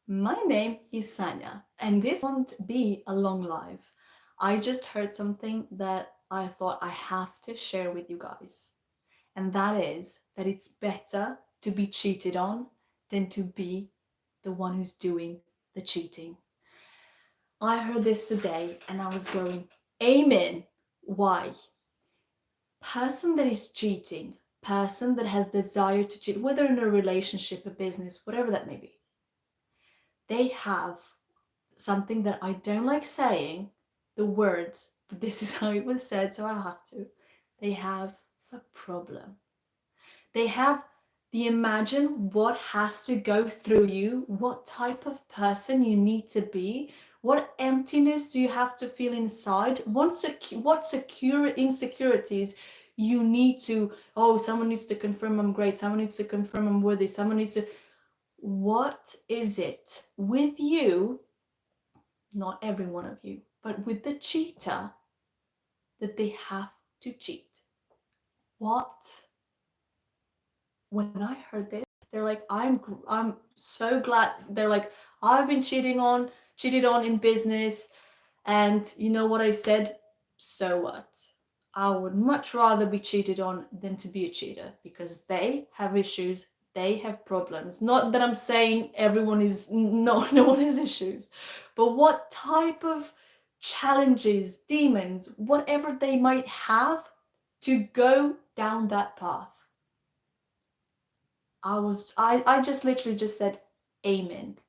My name is Sanya, and this won't be a long live. I just heard something that I thought I have to share with you guys, and that is that it's better to be cheated on than to be the one who's doing the cheating. I heard this today and I was going, Amen. Why? Person that is cheating, person that has desire to cheat, whether in a relationship, a business, whatever that may be, they have something that I don't like saying, the words, but this is how it was said, so I have to. They have a problem. They have imagine what has to go through you, what type of person you need to be, what emptiness do you have to feel inside, what secure insecurities you need to, oh, someone needs to confirm I'm great, someone needs to confirm I'm worthy, someone needs to, what is it with you, not every one of you, but with the cheater, that they have to cheat? What? When I heard this, they're like, I'm so glad. They're like, I've been cheated on in business, and you know what I said? So what? I would much rather be cheated on than to be a cheater because they have issues, they have problems. Not that I'm saying everyone is no one has issues, but what type of challenges, demons, whatever they might have to go down that path. I just literally just said amen.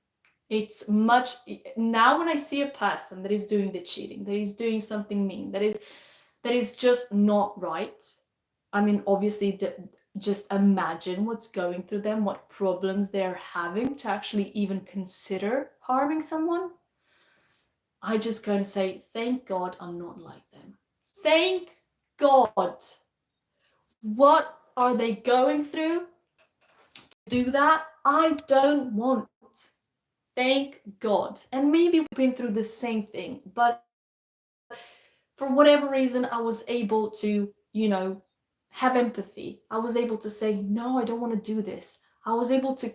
It's much now when I see a person that is doing the cheating, that is doing something mean, that is just not right. I mean, obviously, just imagine what's going through them, what problems they're having to actually even consider harming someone. I just go and say, thank God I'm not like them. Thank God. What are they going through to do that? I don't want. Thank God. And maybe we've been through the same thing, but for whatever reason, I was able to, have empathy. I was able to say, no, I don't want to do this. I was able to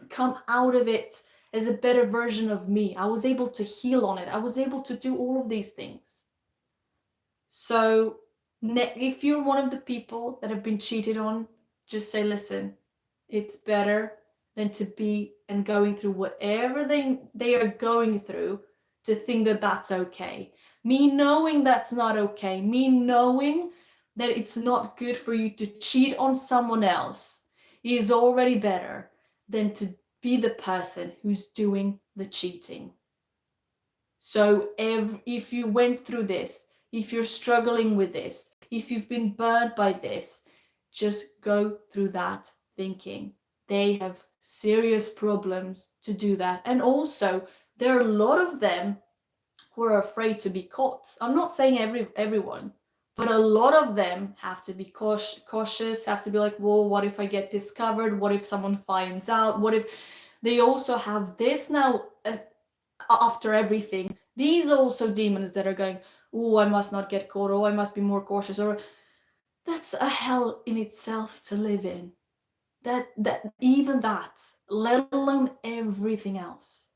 come out of it as a better version of me. I was able to heal on it. I was able to do all of these things. So, if you're one of the people that have been cheated on, just say, listen, it's better than to be and going through whatever they are going through to think that that's okay. Me knowing that's not okay, me knowing that it's not good for you to cheat on someone else is already better than to be the person who's doing the cheating. So if you went through this, if you're struggling with this, if you've been burnt by this, just go through that thinking they have serious problems to do that. And also, there are a lot of them who are afraid to be caught. I'm not saying everyone, but a lot of them have to be cautious, have to be like, whoa, what if I get discovered? What if someone finds out? What if they also have this now after everything? These are also demons that are going, oh, I must not get caught, oh, I must be more cautious, or that's a hell in itself to live in. That even that, let alone everything else.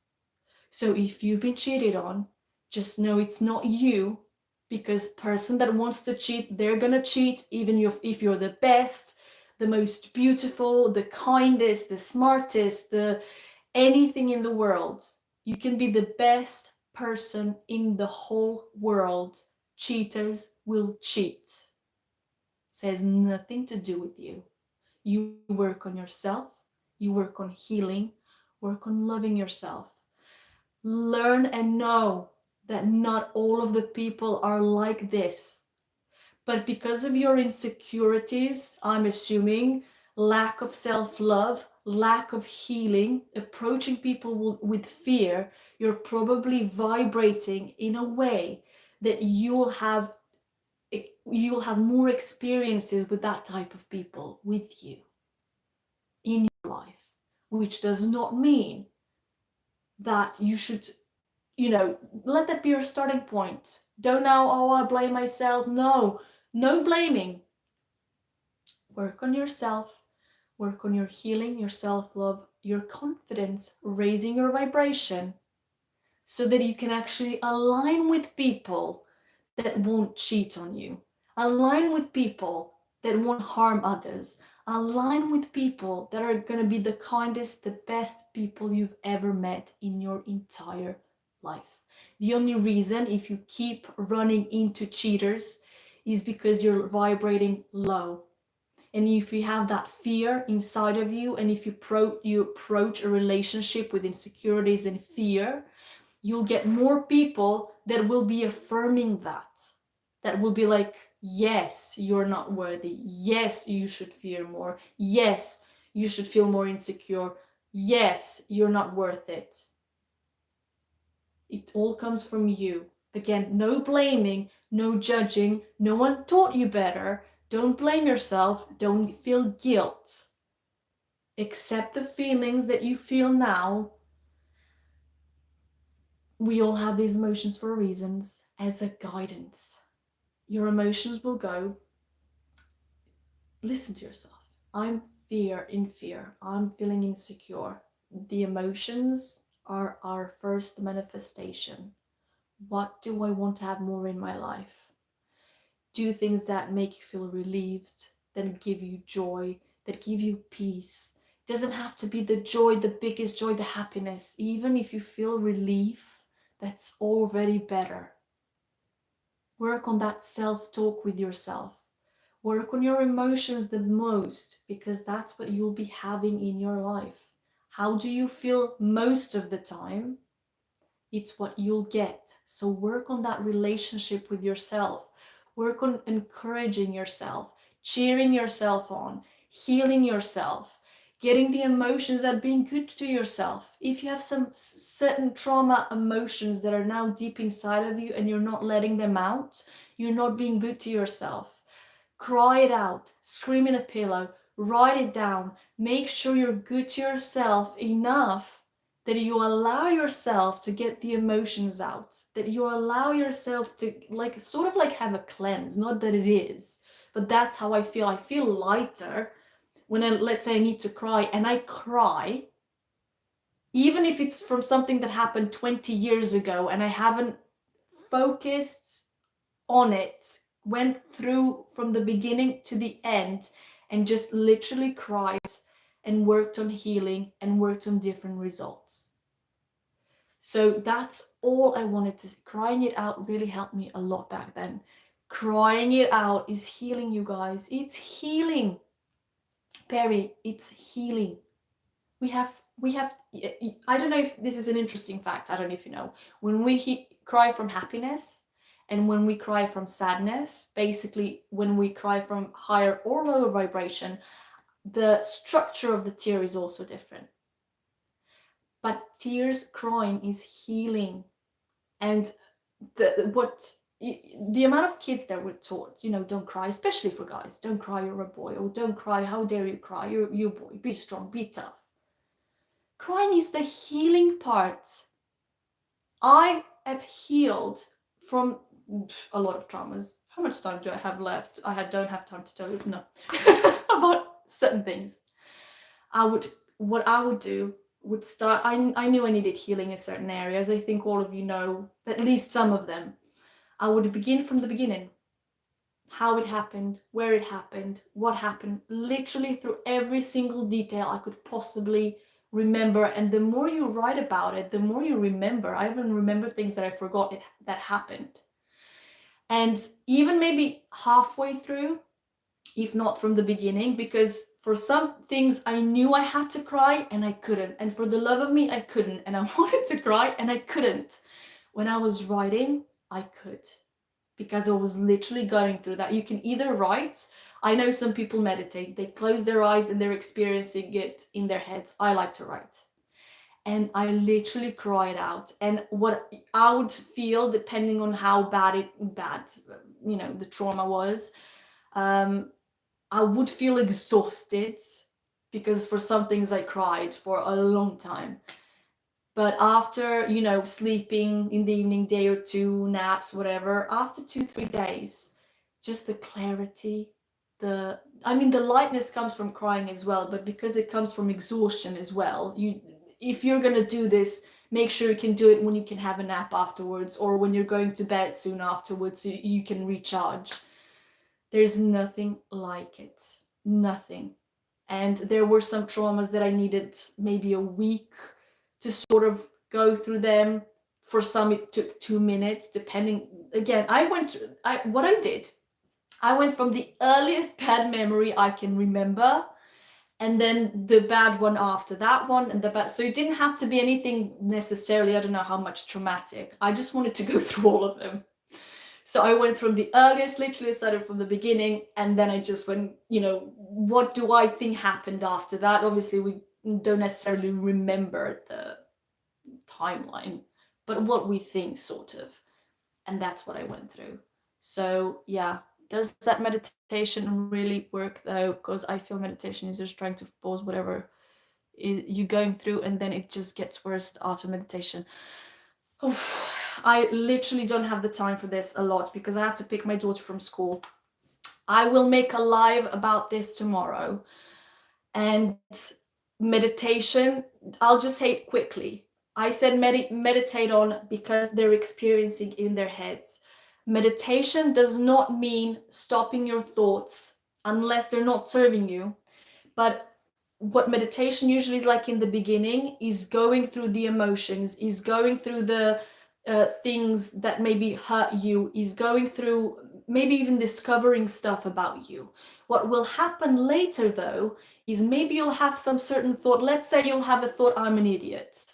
So if you've been cheated on, just know it's not you, because person that wants to cheat, they're gonna cheat even if you're the best, the most beautiful, the kindest, the smartest, the anything in the world. You can be the best person in the whole world. Cheaters will cheat. It has nothing to do with you. You work on yourself, you work on healing, work on loving yourself. Learn and know that not all of the people are like this. But because of your insecurities, I'm assuming, lack of self love, lack of healing, approaching people with fear, you're probably vibrating in a way that you'll have more experiences with that type of people with you in your life, which does not mean that you should, let that be your starting point. Don't now, oh, I blame myself. No, no blaming. Work on yourself, work on your healing, your self love, your confidence, raising your vibration, so that you can actually align with people that won't cheat on you, align with people that won't harm others, align with people that are going to be the kindest, the best people you've ever met in your entire life. The only reason if you keep running into cheaters is because you're vibrating low. And if you have that fear inside of you, and if you approach a relationship with insecurities and fear, you'll get more people that will be affirming that will be like, yes, you're not worthy, yes, you should fear more, yes, you should feel more insecure, yes, you're not worth it. It all comes from you. Again, no blaming, no judging, no one taught you better. Don't blame yourself, don't feel guilt. Accept the feelings that you feel now. We all have these emotions for reasons, as a guidance. Your emotions will go. Listen to yourself. I'm in fear. I'm feeling insecure. The emotions are our first manifestation. What do I want to have more in my life? Do things that make you feel relieved, that give you joy, that give you peace. It doesn't have to be the joy, the biggest joy, the happiness. Even if you feel relief, that's already better. Work on that self-talk with yourself. Work on your emotions the most, because that's what you'll be having in your life. How do you feel most of the time? It's what you'll get. So work on that relationship with yourself. Work on encouraging yourself, cheering yourself on, healing yourself, getting the emotions that being good to yourself. If you have some certain trauma emotions that are now deep inside of you and you're not letting them out, you're not being good to yourself. Cry it out, scream in a pillow, write it down. Make sure you're good to yourself enough that you allow yourself to get the emotions out, that you allow yourself to sort of have a cleanse. Not that it is, but that's how I feel. I feel lighter when let's say I need to cry, and I cry, even if it's from something that happened 20 years ago and I haven't focused on it, went through from the beginning to the end and just literally cried and worked on healing and worked on different results. So that's all I wanted to. Crying it out really helped me a lot back then. Crying it out is healing, you guys. It's healing. Perry, it's healing. We have, I don't know if this is an interesting fact. I don't know if you know. When we cry from happiness and when we cry from sadness, basically when we cry from higher or lower vibration, the structure of the tear is also different. But tears, crying is healing. And the amount of kids that were taught, don't cry, especially for guys, don't cry, you're a boy, or don't cry, how dare you cry, you're a boy, be strong, be tough. Crying is the healing part. I have healed from a lot of traumas. How much time do I have left? Don't have time to tell you, no, about certain things. What I would do would start, I knew I needed healing in certain areas. I think all of you know at least some of them. I would begin from the beginning. How it happened, where it happened, what happened, literally through every single detail I could possibly remember. And the more you write about it, the more you remember. I even remember things that I forgot that happened. And even maybe halfway through, if not from the beginning, because for some things I knew I had to cry and I couldn't. And for the love of me, I couldn't. And I wanted to cry and I couldn't. When I was writing, I could, because I was literally going through that. You can either write. I know some people meditate. They close their eyes and they're experiencing it in their heads. I like to write. And I literally cried out. And what I would feel, depending on how bad the trauma was, I would feel exhausted, because for some things I cried for a long time. But after, sleeping in the evening, day or two, naps, whatever, after 2-3 days, just the clarity, I mean, the lightness comes from crying as well, but because it comes from exhaustion as well, if you're gonna do this, make sure you can do it when you can have a nap afterwards, or when you're going to bed soon afterwards, so you can recharge. There's nothing like it, nothing. And there were some traumas that I needed maybe a week to sort of go through them. For some, it took 2 minutes, depending. Again, what I did, I went from the earliest bad memory I can remember, and then the bad one after that one, and the bad. So it didn't have to be anything necessarily, I don't know how much traumatic. I just wanted to go through all of them. So I went from the earliest, literally started from the beginning, and then I just went, what do I think happened after that? Obviously, we don't necessarily remember the timeline, but what we think, sort of. And that's what I went through. So yeah, does that meditation really work though? Because I feel meditation is just trying to pause whatever you're going through, and then it just gets worse after meditation. Oof. I literally don't have the time for this a lot because I have to pick my daughter from school. I will make a live about this tomorrow. And meditation, I'll just say it quickly. I said meditate on because they're experiencing in their heads. Meditation does not mean stopping your thoughts unless they're not serving you. But what meditation usually is like in the beginning is going through the emotions, is going through the things that maybe hurt you, is going through maybe even discovering stuff about you. What will happen later though is maybe you'll have some certain thought. Let's say you'll have a thought, I'm an idiot.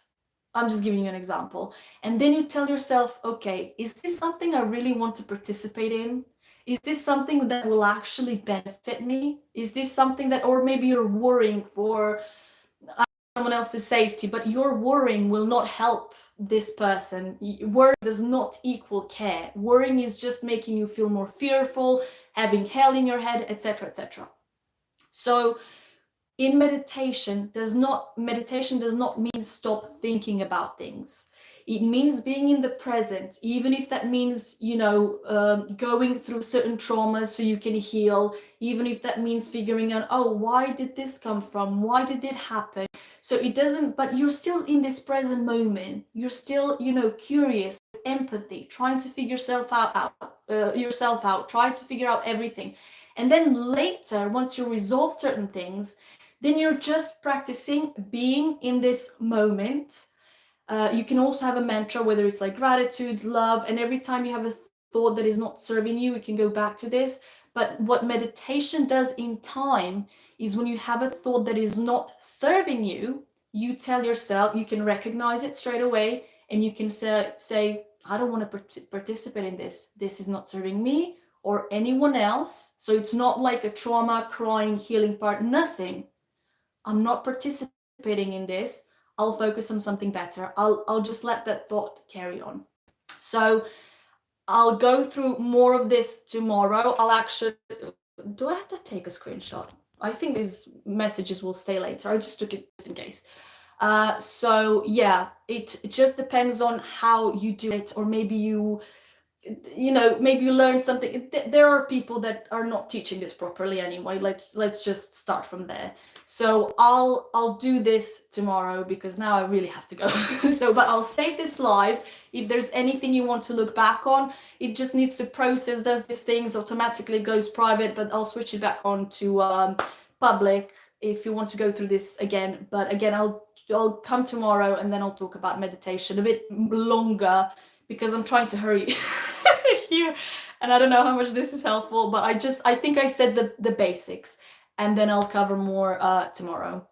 I'm just giving you an example. And then you tell yourself, okay, is this something I really want to participate in? Is this something that will actually benefit me? Is this something that, or maybe you're worrying for someone else's safety, but your worrying will not help this person. Worry does not equal care. Worrying is just making you feel more fearful, having hell in your head, etc., etc. So in meditation does not mean stop thinking about things. It means being in the present, even if that means, going through certain traumas so you can heal, even if that means figuring out, oh, why did this come from? Why did it happen? So it doesn't, but you're still in this present moment. You're still, curious, empathy, trying to figure yourself out, trying to figure out everything. And then later, once you resolve certain things, then you're just practicing being in this moment. You can also have a mantra, whether it's like gratitude, love, and every time you have a thought that is not serving you, you can go back to this. But what meditation does in time is when you have a thought that is not serving you, you tell yourself, you can recognize it straight away, and you can say, I don't want to participate in this. This is not serving me or anyone else. So it's not like a trauma, crying, healing part, nothing. I'm not participating in this. I'll focus on something better. I'll just let that thought carry on. So I'll go through more of this tomorrow. I'll actually, do I have to take a screenshot? I think these messages will stay later. I just took it just in case. So yeah, it just depends on how you do it, or maybe maybe you learned something. There are people that are not teaching this properly anyway. Let's just start from there. So I'll do this tomorrow because now I really have to go. But I'll save this live. If there's anything you want to look back on, it just needs to process, does these things automatically, goes private, but I'll switch it back on to public if you want to go through this again. But again, I'll come tomorrow, and then I'll talk about meditation a bit longer because I'm trying to hurry here, and I don't know how much this is helpful, but I think I said the basics, and then I'll cover more tomorrow,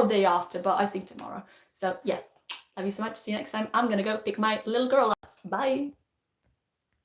day after, but I think tomorrow. So yeah, love you so much. See you next time. I'm gonna go pick my little girl up. Bye.